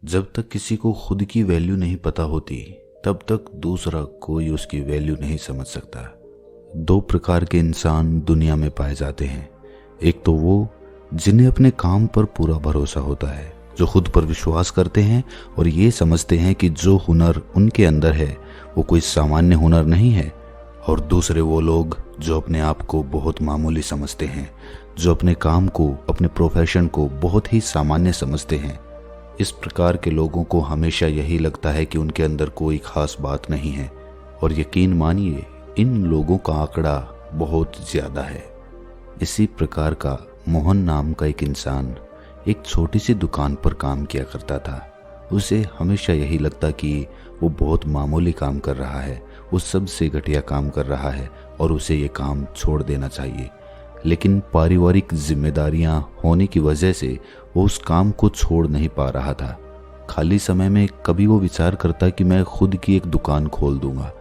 जब तक किसी को खुद की वैल्यू नहीं पता होती तब तक दूसरा कोई उसकी वैल्यू नहीं समझ सकता। दो प्रकार के इंसान दुनिया में पाए जाते हैं। एक तो वो जिन्हें अपने काम पर पूरा भरोसा होता है, जो खुद पर विश्वास करते हैं और ये समझते हैं कि जो हुनर उनके अंदर है वो कोई सामान्य हुनर नहीं है। और दूसरे वो लोग जो अपने आप को बहुत मामूली समझते हैं, जो अपने काम को, अपने प्रोफेशन को बहुत ही सामान्य समझते हैं। इस प्रकार के लोगों को हमेशा यही लगता है कि उनके अंदर कोई खास बात नहीं है, और यकीन मानिए इन लोगों का आंकड़ा बहुत ज़्यादा है। इसी प्रकार का मोहन नाम का एक इंसान एक छोटी सी दुकान पर काम किया करता था। उसे हमेशा यही लगता कि वो बहुत मामूली काम कर रहा है, वो सबसे घटिया काम कर रहा है और उसे ये काम छोड़ देना चाहिए। लेकिन पारिवारिक जिम्मेदारियां होने की वजह से वो उस काम को छोड़ नहीं पा रहा था। खाली समय में कभी वो विचार करता कि मैं खुद की एक दुकान खोल दूंगा,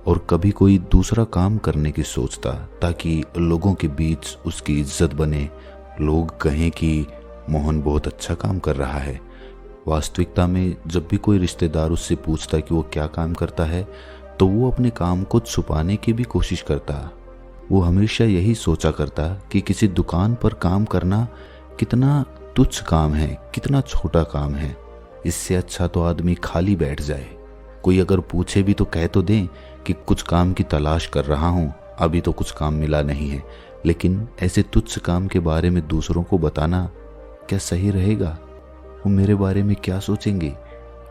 और कभी कोई दूसरा काम करने की सोचता ताकि लोगों के बीच उसकी इज्जत बने, लोग कहें कि मोहन बहुत अच्छा काम कर रहा है। वास्तविकता में जब भी कोई रिश्तेदार उससे पूछता कि वो क्या काम करता है तो वो अपने काम को छुपाने की भी कोशिश करता। वो हमेशा यही सोचा करता कि किसी दुकान पर काम करना कितना तुच्छ काम है, कितना छोटा काम है। इससे अच्छा तो आदमी खाली बैठ जाए। कोई अगर पूछे भी तो कह तो दें कि कुछ काम की तलाश कर रहा हूँ, अभी तो कुछ काम मिला नहीं है। लेकिन ऐसे तुच्छ काम के बारे में दूसरों को बताना क्या सही रहेगा? वो मेरे बारे में क्या सोचेंगे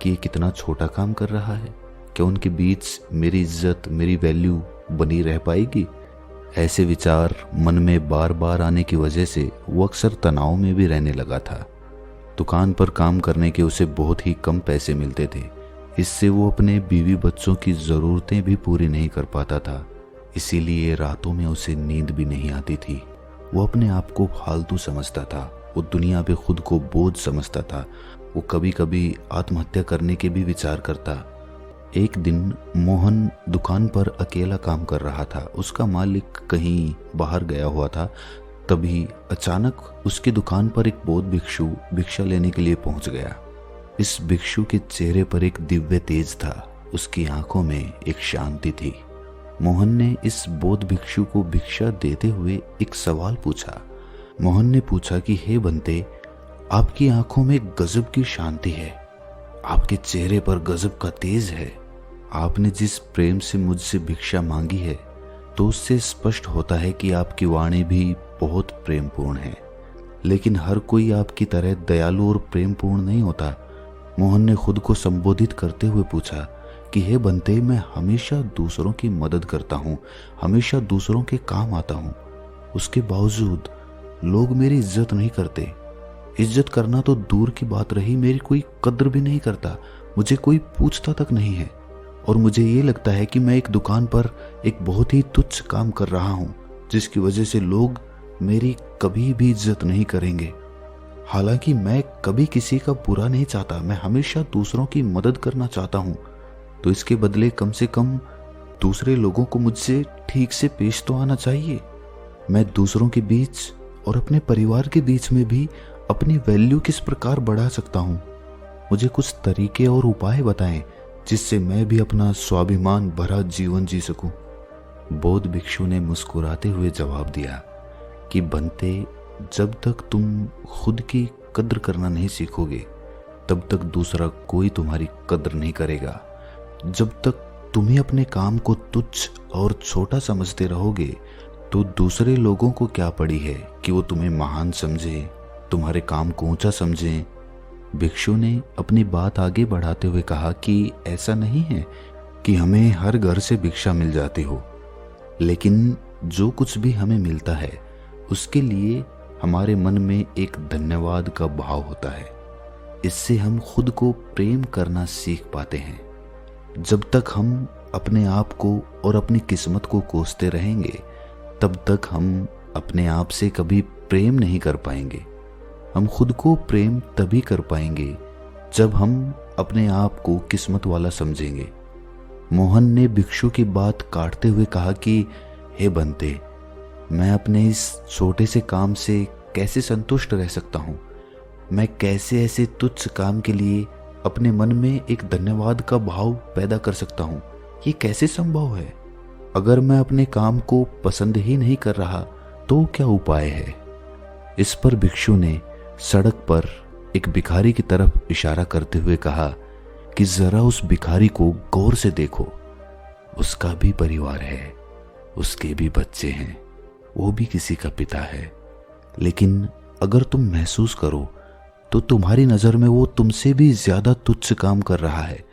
कि ये कितना छोटा काम कर रहा है? क्या उनके बीच मेरी इज्जत, मेरी वैल्यू बनी रह पाएगी? ऐसे विचार मन में बार बार आने की वजह से वो अक्सर तनाव में भी रहने लगा था। दुकान पर काम करने के उसे बहुत ही कम पैसे मिलते थे। इससे वो अपने बीवी बच्चों की ज़रूरतें भी पूरी नहीं कर पाता था। इसीलिए रातों में उसे नींद भी नहीं आती थी। वो अपने आप को फालतू समझता था, वो दुनिया पे खुद को बोझ समझता था। वो कभी कभी आत्महत्या करने के भी विचार करता। एक दिन मोहन दुकान पर अकेला काम कर रहा था। उसका मालिक कहीं बाहर गया हुआ था। तभी अचानक उसकी दुकान पर एक बौद्ध भिक्षु भिक्षा लेने के लिए पहुंच गया। इस भिक्षु के चेहरे पर एक दिव्य तेज था, उसकी आंखों में एक शांति थी। मोहन ने इस बौद्ध भिक्षु को भिक्षा देते हुए एक सवाल पूछा। मोहन ने पूछा कि हे बंते, आपकी आंखों में गजब की शांति है, आपके चेहरे पर गजब का तेज है। आपने जिस प्रेम से मुझसे भिक्षा मांगी है तो उससे स्पष्ट होता है कि आपकी वाणी भी बहुत प्रेमपूर्ण है। लेकिन हर कोई आपकी तरह दयालु और प्रेमपूर्ण नहीं होता। मोहन ने खुद को संबोधित करते हुए पूछा कि हे बंते, मैं हमेशा दूसरों की मदद करता हूँ, हमेशा दूसरों के काम आता हूँ। उसके बावजूद लोग मेरी इज्जत नहीं करते। इज्जत करना तो दूर की बात रही, मेरी कोई कद्र भी नहीं करता, मुझे कोई पूछता तक नहीं है। और मुझे ये लगता है कि मैं एक दुकान पर एक बहुत ही तुच्छ काम कर रहा हूँ, जिसकी वजह से लोग मेरी कभी भी इज्जत नहीं करेंगे। हालांकि मैं कभी किसी का बुरा नहीं चाहता, मैं हमेशा दूसरों की मदद करना चाहता हूँ। तो इसके बदले कम से कम दूसरे लोगों को मुझसे ठीक से पेश तो आना चाहिए। मैं दूसरों के बीच और अपने परिवार के बीच में भी अपनी वैल्यू किस प्रकार बढ़ा सकता हूँ? मुझे कुछ तरीके और उपाय बताएं जिससे मैं भी अपना स्वाभिमान भरा जीवन जी सकूं। बौद्ध भिक्षु ने मुस्कुराते हुए जवाब दिया कि बंते, जब तक तुम खुद की कद्र करना नहीं सीखोगे तब तक दूसरा कोई तुम्हारी कद्र नहीं करेगा। जब तक तुम ही अपने काम को तुच्छ और छोटा समझते रहोगे तो दूसरे लोगों को क्या पड़ी है कि वो तुम्हें महान समझें, तुम्हारे काम को ऊंचा समझें। भिक्षु ने अपनी बात आगे बढ़ाते हुए कहा कि ऐसा नहीं है कि हमें हर घर से भिक्षा मिल जाती हो, लेकिन जो कुछ भी हमें मिलता है उसके लिए हमारे मन में एक धन्यवाद का भाव होता है। इससे हम खुद को प्रेम करना सीख पाते हैं। जब तक हम अपने आप को और अपनी किस्मत को कोसते रहेंगे तब तक हम अपने आप से कभी प्रेम नहीं कर पाएंगे। हम खुद को प्रेम तभी कर पाएंगे जब हम अपने आप को किस्मत वाला समझेंगे। मोहन ने भिक्षु की बात काटते हुए कहा कि हे बंते, मैं अपने इस छोटे से काम से कैसे संतुष्ट रह सकता हूँ? मैं कैसे ऐसे तुच्छ काम के लिए अपने मन में एक धन्यवाद का भाव पैदा कर सकता हूँ। ये कैसे संभव है? अगर मैं अपने काम को पसंद ही नहीं कर रहा तो क्या उपाय है? इस पर भिक्षु ने सड़क पर एक भिखारी की तरफ इशारा करते हुए कहा कि जरा उस भिखारी को गौर से देखो। उसका भी परिवार है, उसके भी बच्चे हैं, वो भी किसी का पिता है। लेकिन अगर तुम महसूस करो तो तुम्हारी नजर में वो तुमसे भी ज्यादा तुच्छ काम कर रहा है,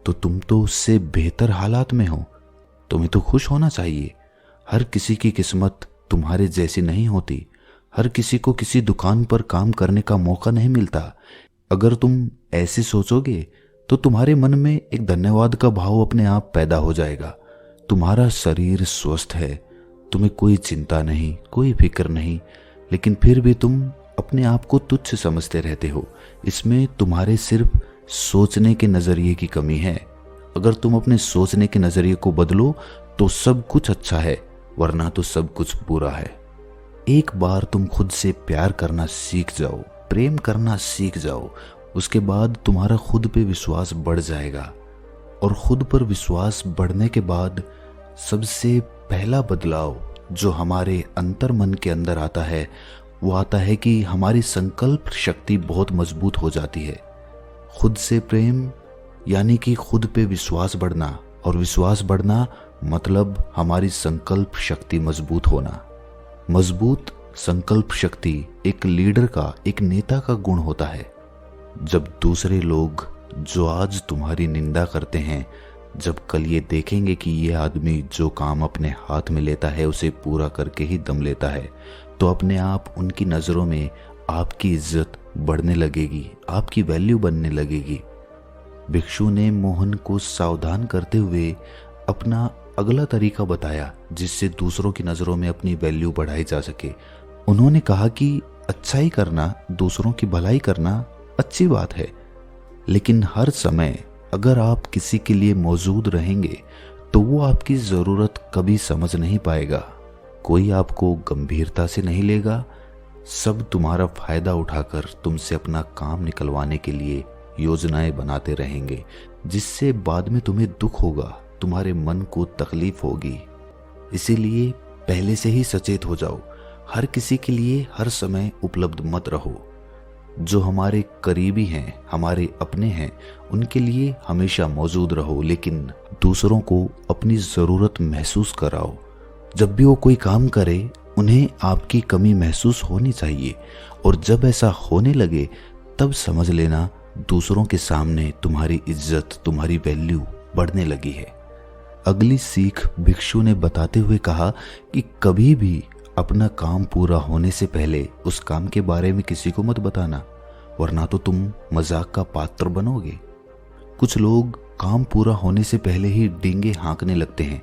तो तुम तो उससे बेहतर हालात में हो। तुम्हें तो खुश होना चाहिए। हर किसी की किस्मत तुम्हारे जैसी नहीं होती। हर किसी को किसी दुकान पर काम करने का मौका नहीं मिलता। अगर तुम ऐसे सोचोगे तो तुम्हारे मन में एक धन्यवाद का भाव अपने आप पैदा हो जाएगा। तुम्हारा शरीर स्वस्थ है, तुम्हें कोई चिंता नहीं, कोई फिक्र नहीं, लेकिन फिर भी तुम अपने आप को तुच्छ समझते रहते हो। इसमें तुम्हारे सिर्फ सोचने के नजरिए की कमी है। अगर तुम अपने सोचने के नजरिए को बदलो तो सब कुछ अच्छा है, वरना तो सब कुछ बुरा है। एक बार तुम खुद से प्यार करना सीख जाओ, प्रेम करना सीख जाओ, उसके बाद तुम्हारा खुद पे विश्वास बढ़ जाएगा। और खुद पर विश्वास बढ़ने के बाद सबसे पहला बदलाव जो हमारे अंतर मन के अंदर आता है वो आता है कि हमारी संकल्प शक्ति बहुत मजबूत हो जाती है। खुद से प्रेम यानी कि खुद पे विश्वास बढ़ना, और विश्वास बढ़ना मतलब हमारी संकल्प शक्ति मजबूत होना। मजबूत संकल्प शक्ति एक लीडर का, एक नेता का गुण होता है। जब दूसरे लोग जो आज तुम्हारी निंदा करते हैं, जब कल ये देखेंगे कि ये आदमी जो काम अपने हाथ में लेता है उसे पूरा करके ही दम लेता है, तो अपने आप उनकी नज़रों में आपकी इज्जत बढ़ने लगेगी, आपकी वैल्यू बनने लगेगी। भिक्षु ने मोहन को सावधान करते हुए अपना अगला तरीका बताया जिससे दूसरों की नज़रों में अपनी वैल्यू बढ़ाई जा सके। उन्होंने कहा कि अच्छाई करना, दूसरों की भलाई करना अच्छी बात है, लेकिन हर समय अगर आप किसी के लिए मौजूद रहेंगे तो वो आपकी ज़रूरत कभी समझ नहीं पाएगा। कोई आपको गंभीरता से नहीं लेगा। सब तुम्हारा फायदा उठाकर तुमसे अपना काम निकलवाने के लिए योजनाएं बनाते रहेंगे, जिससे बाद में तुम्हें दुख होगा, तुम्हारे मन को तकलीफ होगी। इसीलिए पहले से ही सचेत हो जाओ। हर किसी के लिए हर समय उपलब्ध मत रहो। जो हमारे करीबी हैं, हमारे अपने हैं, उनके लिए हमेशा मौजूद रहो, लेकिन दूसरों को अपनी ज़रूरत महसूस कराओ। जब भी वो कोई काम करे उन्हें आपकी कमी महसूस होनी चाहिए, और जब ऐसा होने लगे तब समझ लेना दूसरों के सामने तुम्हारी इज्जत, तुम्हारी वैल्यू बढ़ने लगी है। अगली सीख भिक्षु ने बताते हुए कहा कि कभी भी अपना काम पूरा होने से पहले उस काम के बारे में किसी को मत बताना, वरना तो तुम मजाक का पात्र बनोगे। कुछ लोग काम पूरा होने से पहले ही डींगे हाँकने लगते हैं।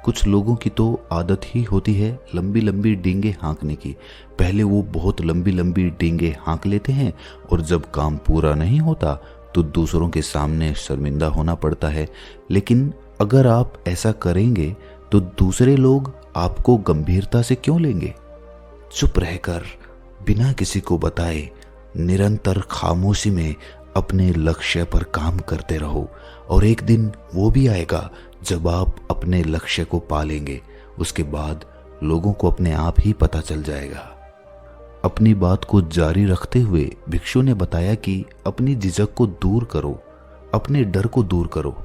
कुछ लोगों की तो आदत ही होती है लंबी लंबी डींगे हाँकने की। पहले वो बहुत लंबी लंबी डींगे हाँक लेते हैं, और जब काम पूरा नहीं होता तो दूसरों के सामने शर्मिंदा होना पड़ता है। लेकिन अगर आप ऐसा करेंगे तो दूसरे लोग आपको गंभीरता से क्यों लेंगे? चुप रहकर बिना किसी को बताए निरंतर खामोशी में अपने लक्ष्य पर काम करते रहो, और एक दिन वो भी आएगा जब आप अपने लक्ष्य को पा लेंगे। उसके बाद लोगों को अपने आप ही पता चल जाएगा। अपनी बात को जारी रखते हुए भिक्षु ने बताया कि अपनी झिझक को दूर करो, अपने डर को दूर करो।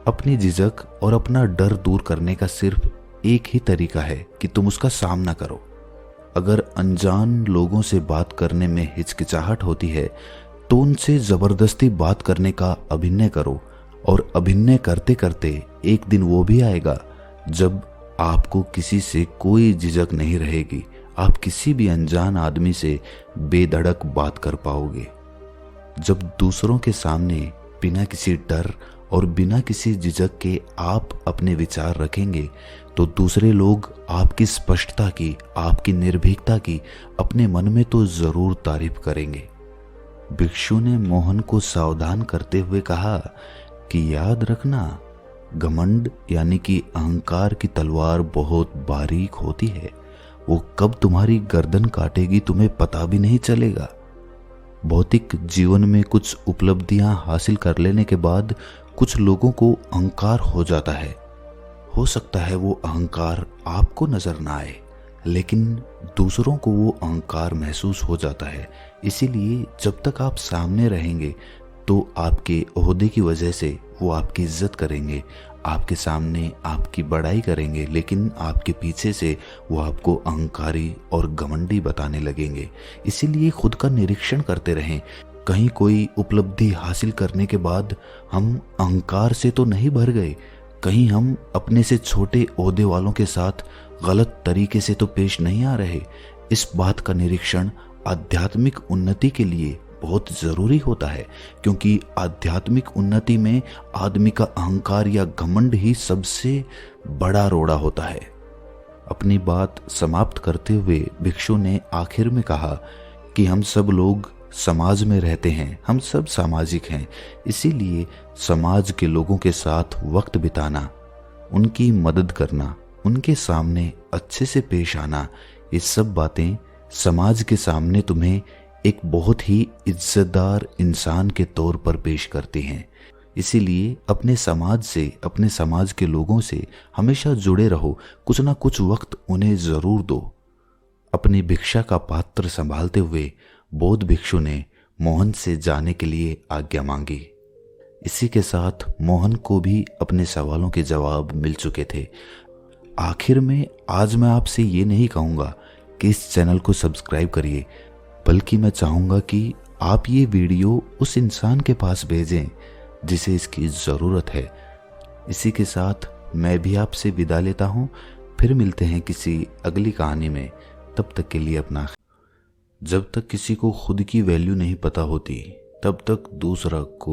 अपनी झिझक और अपना डर दूर करने का सिर्फ एक ही तरीका है कि तुम उसका सामना करो। अगर अनजान लोगों से बात करने में हिचकिचाहट होती है तो उनसे जबरदस्ती बात करने का अभिनय करो, और अभिनय करते करते एक दिन वो भी आएगा जब आपको किसी से कोई झिझक नहीं रहेगी। आप किसी भी अनजान आदमी से बेधड़क बात कर पाओगे। जब दूसरों के सामने बिना किसी डर और बिना किसी झिझक के आप अपने विचार रखेंगे तो दूसरे लोग आपकी स्पष्टता की, आपकी निर्भीकता की अपने मन में तो जरूर तारीफ करेंगे। भिक्षु ने मोहन को सावधान करते हुए कहा कि याद रखना, घमंड यानी कि अहंकार की तलवार बहुत बारीक होती है। वो कब तुम्हारी गर्दन काटेगी तुम्हें पता भी नहीं चलेगा। भौतिक जीवन में कुछ उपलब्धियां हासिल कर लेने के बाद कुछ लोगों को अहंकार हो जाता है। हो सकता है वो अहंकार आपको नजर ना आए, लेकिन दूसरों को वो अहंकार महसूस हो जाता है। इसीलिए जब तक आप सामने रहेंगे तो आपके ओहदे की वजह से वो आपकी इज्जत करेंगे, आपके सामने आपकी बड़ाई करेंगे, लेकिन आपके पीछे से वो आपको अहंकारी और घमंडी बताने लगेंगे। इसीलिए खुद का निरीक्षण करते रहें। कहीं कोई उपलब्धि हासिल करने के बाद हम अहंकार से तो नहीं भर गए, कहीं हम अपने से छोटे ओहदे वालों के साथ गलत तरीके से तो पेश नहीं आ रहे। इस बात का निरीक्षण आध्यात्मिक उन्नति के लिए बहुत जरूरी होता है, क्योंकि आध्यात्मिक उन्नति में आदमी का अहंकार या घमंड ही सबसे बड़ा रोड़ा होता है। अपनी बात समाप्त करते हुए भिक्षु ने आखिर में कहा कि हम सब लोग समाज में रहते हैं, हम सब सामाजिक हैं। इसीलिए समाज के लोगों के साथ वक्त बिताना, उनकी मदद करना, उनके सामने अच्छे से पेश आना, ये सब बातें समाज के सामने तुम्हें एक बहुत ही इज्जतदार इंसान के तौर पर पेश करती हैं। इसीलिए अपने समाज से, अपने समाज के लोगों से हमेशा जुड़े रहो, कुछ ना कुछ वक्त उन्हें जरूर दो। अपनी भिक्षा का पात्र संभालते हुए बौद्ध भिक्षु ने मोहन से जाने के लिए आज्ञा मांगी। इसी के साथ मोहन को भी अपने सवालों के जवाब मिल चुके थे। आखिर में आज मैं आपसे ये नहीं कहूँगा कि इस चैनल को सब्सक्राइब करिए, बल्कि मैं चाहूँगा कि आप ये वीडियो उस इंसान के पास भेजें जिसे इसकी ज़रूरत है। इसी के साथ मैं भी आपसे विदा लेता हूँ। फिर मिलते हैं किसी अगली कहानी में। तब तक के लिए अपना। जब तक किसी को खुद की वैल्यू नहीं पता होती, तब तक दूसरा को